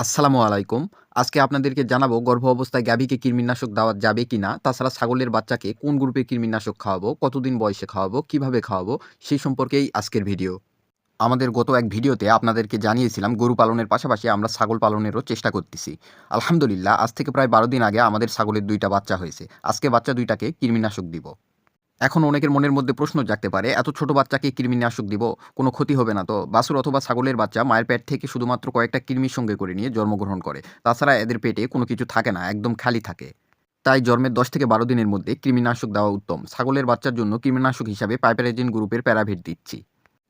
আসসালামু আলাইকুম। আজকে আপনাদেরকে জানাবো গর্ভ অবস্থায় গাভীকে কৃমিনাশক দেওয়া যাবে কিনা? তাছাড়া ছাগলের বাচ্চাকে কোন গ্রুপের কৃমিনাশক খাওয়াবো, কতদিন বয়সে খাওয়াবো, কিভাবে খাওয়াবো সেই সম্পর্কেই আজকের ভিডিও। আমাদের গত এক ভিডিওতে আপনাদেরকে জানিয়েছিলাম গরু পালনের পাশাপাশি আমরা ছাগল পালনেরও চেষ্টা করতেছি। আলহামদুলিল্লাহ আজ থেকে প্রায় ১২ দিন আগে আমাদের ছাগলের ২ টা বাচ্চা হয়েছে। আজকে বাচ্চা ২ টাকে কৃমিনাশক দিব। এখন অনেকের মনের মধ্যে প্রশ্ন জাগতে পারে, এত ছোট বাচ্চাকে কৃমিনাশক দিব, কোনো ক্ষতি হবে না তো? বাছুর অথবা ছাগলের বাচ্চা মায়ের পেট থেকে শুধুমাত্র কয়েকটা কৃমির সঙ্গে করে নিয়ে জন্মগ্রহণ করে। তাছাড়া এদের পেটে কোনো কিছু থাকে না, একদম খালি থাকে। তাই জন্মের ১০ থেকে ১২ দিনের মধ্যে কৃমিনাশক দেওয়া উত্তম। ছাগলের বাচ্চার জন্য কৃমিনাশক হিসাবে পাইপারাজিন গ্রুপের প্যারাভিট দিচ্ছি।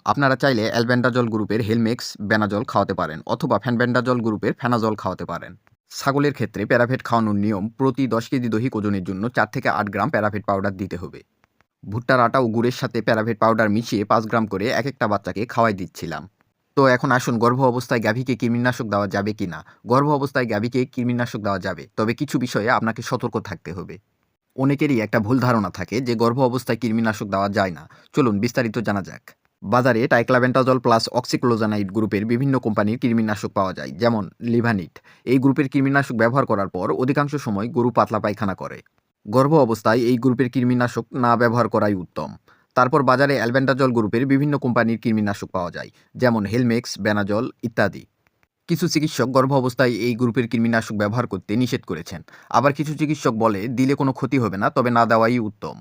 আপনারা চাইলে অ্যালবেন্ডাজল গ্রুপের হেলমেক্স বেনাজল খাওয়াতে পারেন অথবা ফ্যানবেন্ডাজল গ্রুপের ফেনাজল খাওয়াতে পারেন। ছাগলের ক্ষেত্রে প্যারাভেট খাওয়ানোর নিয়ম, প্রতি ১০ কেজি দৈহিক ওজনের জন্য ৪ থেকে ৮ গ্রাম প্যারাভেট পাউডার দিতে হবে। ভুট্টার আটা ও গুড়ের সাথে প্যারাভেট পাউডার মিশিয়ে ৫ গ্রাম করে একেকটা বাচ্চাকে খাওয়াই দিচ্ছিলাম। তো এখন আসুন গর্ভ অবস্থায় গাভীকে কৃমিনাশক দেওয়া যাবে কিনা। গর্ভ অবস্থায় গাভীকে কৃমিনাশক দেওয়া যাবে, তবে কিছু বিষয়ে আপনাকে সতর্ক থাকতে হবে। অনেকেরই একটা ভুল ধারণা থাকে যে গর্ভ অবস্থায় কৃমিনাশক দেওয়া যায় না। চলুন বিস্তারিত জানা যাক। বাজারে টাইক্লাবেন্টাজল প্লাস অক্সিক্লোজানাইড গ্রুপের বিভিন্ন কোম্পানির কৃমিনাশক পাওয়া যায়, যেমন লিভানিট। এই গ্রুপের কৃমিনাশক ব্যবহার করার পর অধিকাংশ সময় গরু পাতলা পায়খানা করে। গর্ভ অবস্থায় এই গ্রুপের কৃমিনাশক না ব্যবহার করাই উত্তম। তারপর বাজারে অ্যালবেন্ডাজল গ্রুপের বিভিন্ন কোম্পানির কৃমিনাশক পাওয়া যায়, যেমন হেলমেক্স, বেনাজল ইত্যাদি। কিছু চিকিৎসক গর্ভ অবস্থায় এই গ্রুপের কৃমিনাশক ব্যবহার করতে নিষেধ করেছেন। আবার কিছু চিকিৎসক বলে দিলে কোনো ক্ষতি হবে না, তবে না দেওয়াই উত্তম।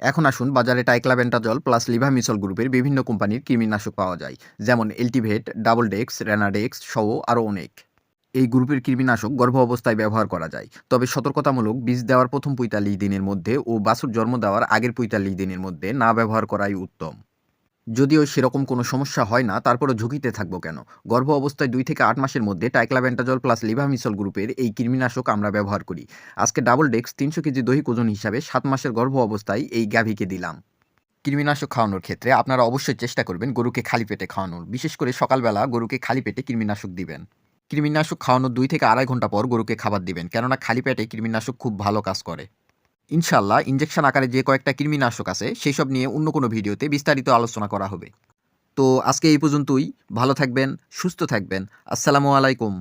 এখন আসুন বাজারে টাইক্লাবেন্টাজল প্লাস লিভামিসল গ্রুপের বিভিন্ন কোম্পানির কৃমিনাশক পাওয়া যায়, যেমন এলটিভেট, ডাবল ডেক্স, রেনাডেক্স সহ আরও অনেক। এই গ্রুপের কৃমিনাশক গর্ভ অবস্থায় ব্যবহার করা যায়, তবে সতর্কতামূলক বীজ দেওয়ার প্রথম ৪৫ দিনের মধ্যে ও বাছুর জন্ম দেওয়ার আগের ৪৫ দিনের মধ্যে না ব্যবহার করাই উত্তম। যদিও সেরকম কোনো সমস্যা হয় না, তারপরও ঝুঁকিতে থাকবো কেন? গর্ভ অবস্থায় ২ থেকে ৮ মাসের মধ্যে টাইক্লাবেন্টাজল প্লাস লিভামিসল গ্রুপের এই কৃমিনাশক আমরা ব্যবহার করি। আজকে ডাবল ডেক্স ৩০০ কেজি দৈহিক ওজন হিসাবে ৭ মাসের গর্ভ অবস্থায় এই গাভীকে দিলাম। কৃমিনাশক খাওয়ানোর ক্ষেত্রে আপনারা অবশ্যই চেষ্টা করবেন গরুকে খালি পেটে খাওয়ানোর। বিশেষ করে সকালবেলা গরুকে খালি পেটে কৃমিনাশক দিবেন। কৃমিনাশক খাওয়ানোর ২ থেকে ২.৫ ঘন্টা পর গরুকে খাবার দিবেন, কেননা খালি পেটে কৃমিনাশক খুব ভালো কাজ করে। ইনশাআল্লাহ ইনজেকশন আকারে যে কয়েকটা কৃমিনাশক আছে সেসব নিয়ে অন্য কোনো ভিডিওতে বিস্তারিত আলোচনা করা হবে। তো আজকে এই পর্যন্তই। ভালো থাকবেন, সুস্থ থাকবেন। আসসালামু আলাইকুম।